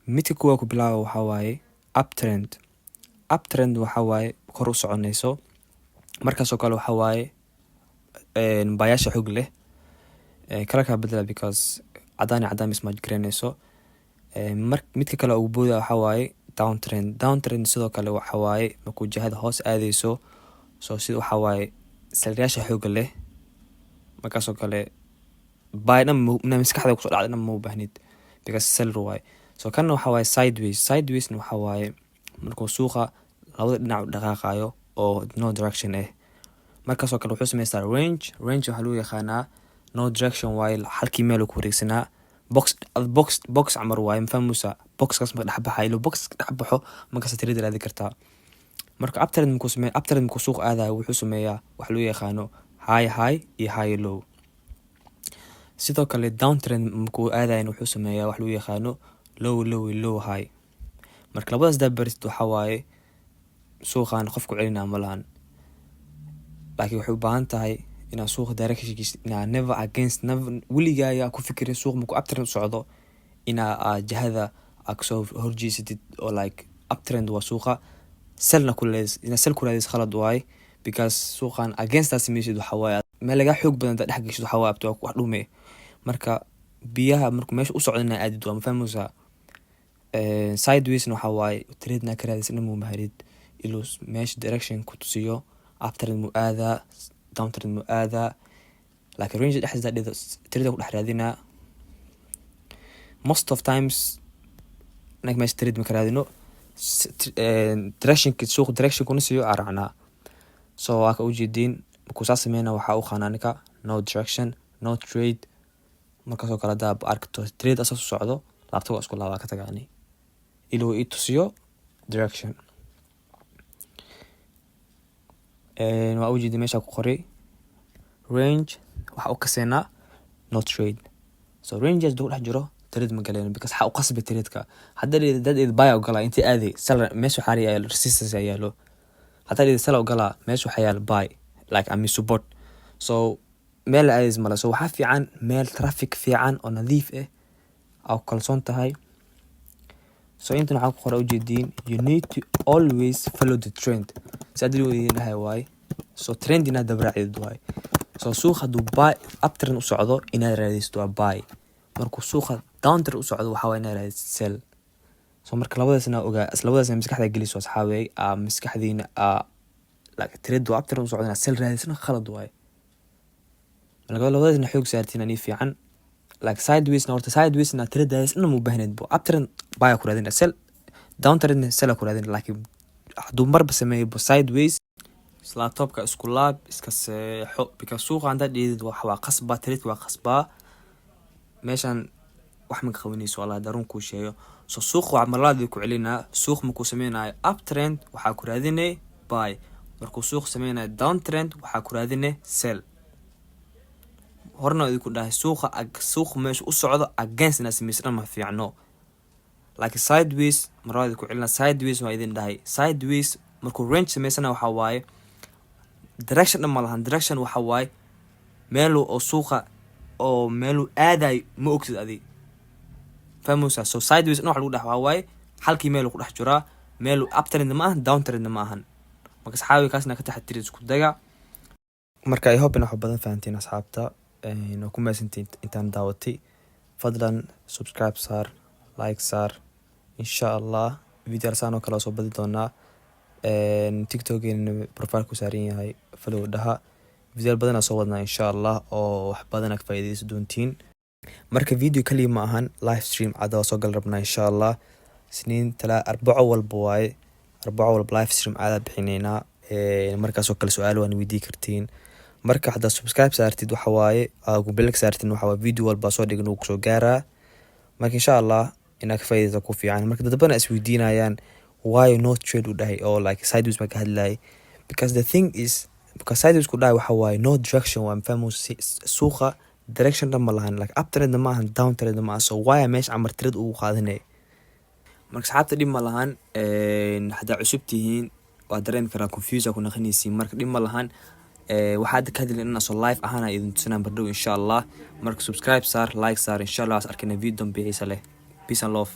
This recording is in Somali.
midka kuwa ku bilaabo waxa waaye uptrend waxa waaye kor u soconayso markaas oo kale waxa waaye baayasha xog leh kala ka bedela because cadaan isma garanayso midka kale ugu booda waxa waaye downtrend sidoo kale waxa waaye markuu jihada hoos aadayso soo sida waxa waaye salyaasha xog leh markaas oo kale baayna maskaxda ku soo dhacday ma u baahnid because sell waaye soo kan waxa waaye sideways waxa waaye markuu suuqa labada dhinac u dhaqaaqayo oo no direction markaas oo kale wuxuu sameystaa range waxa lagu yaqaanaa no direction waaye halkii meel ku wareegsanaa box amar waaye mafahmusa boxkaas ma dhaxbaxay ilo box dhaxbaxo markaas trade raadi kartaa marka uptrend ku suuq aadayo wuxuu sameeyaa wax loo yaqaano high iyo high low sidoo kale downtrend ku aadayo wuxuu sameeyaa wax loo yaqaano low high marka labadaas dabarid waxa waaye suuqan qofku celinaa ma lahan laakiin wuxuu u baahan tahay inaa suuqa directionkiisa inaa never weligaa ku fikirin suuq markuu uptrend u socdo inaa jihada kasoo horjeesatid oo like uptrend waa suuqa selna ku raadis khalad waaye because suuqan againstaas samaysid waxa waaye meel laga xoog badan dhex gashid waxa waaye abto wax dhume marka biyaha markuu meesha u socdo inaa aadid waa mafahmusa sideways waxa waaye trade ka raadis inuu maharid iluu meesha direction ku tusiyo uptrend mu aadaa downtrend mu aadaa like range dhexdeeda trade ku dhex raadinaa most of times meesha trade ma ka raadino direction kuna siiyo aracnaa so waa ka ujeediin markuu saa sameynaa waxaa u qanaanika no direction no trade markaasoo kale hadaa arkato trade asaas u socdo laabta waa isku laabaa ka tagaani iluu i tusiyo direction waa ujeedi meesha ku qoray range waxa u kaseenaa no trade so ranges duu dhex jiro trade ma galeen because waxa u qasbay trade-ka hadda dad buy ogala intii aaday sell meesha xari ay resistance ay yaalo hadda sell ogala meesha waxa yaal buy like am support so meel ays mala so waxa fiican meel traffic fiican oo nadiif aw kalsoon tahay so inta waxa ku qoray ujeediin you need to always follow the trend sadii uu yahay waay so trend ina dabracid waay so suuqa du buy uptrend u socdo ina raadisto buy markuu suuqa downtrend u socdo waxa inaad raadisto sell so marka labadaasna maskaxda geliso asxaabay maskaxdiina like trade du uptrend u socdo ina sell raadisna khalad waay labadaasna xoog saartiin ani fiican like sideways na trade raadisna mu baahnid bo uptrend buy ku raadina sell downtrend sell ku raadina laakiin haduu marba sameeyo sideways laptopka isku laab iska seexo because suuqa anda dheedid waa qasba trade waa qasba meeshan wax ma qabanayso wala darun ku sheeyo so suuq waa marlaad ku celinaa suuq ma ku sameeyay uptrend waxa ku raadinay buy markuu suuq sameeyay downtrend waxa ku raadinay sell horna idinku dhahay suuq meesha u socdo against na sameysna ma fiicno like sideways marlaad ku celinaa sideways waa idin dhahay sideways markuu range sameysana waxa waaye direction ma lahan direction waxa waaye meel oo suuqa oo meel aaday ma ogtid adi famusa so sideways waxa lagu dhax waaye halkii meel ku dhex jira meel uptrend ma downtrend ma ahan marka saxaabi kaasna ka taxtirid isku daga marka ay hope inaad badan fahantiin asxaabta inoo ku maasantiin intaan daawatay fadlan subscribe saar like saar insha Allah video saan oo kala soo badi doonaa TikTok profile ku saaran yahay follow dhaha video badan soo wadnaa insha Allah oo wax badan ka faa'iideysan doontiin marka video kaliya ma ahan live stream cadaw soo gal rabnaa insha Allah siniin tala arbaco walba live stream aada bixinayna markaas oo kale su'aalo aan weydii kartiin marka hadda subscribe saartid waxa waaye aagu bilk saartid waxa waa video walba soo dhigno ku soo gaaraa marka insha Allah ina ka faa'iideysan ku fiican marka dad badan is weydiinayaan why not trade u dhahay or like sideways ma ka hadlay because the thing is because sideways ku dhahay waxa waaye no direction waa famous suuqa direction ma lahan like uptrend ma ahan downtrend ma so why mesh amar trade uu qaadanay marka saxaabta dhib ma lahan hada cusub tihiin waa dareen kara confuse ku naqanaysiin marka dhib ma lahan waxaad ka hadlin inna soo live ahana idin tusinaan bardhow insha Allah marka subscribe saar like saar insha Allah as arkina video dambe xiisa leh peace and love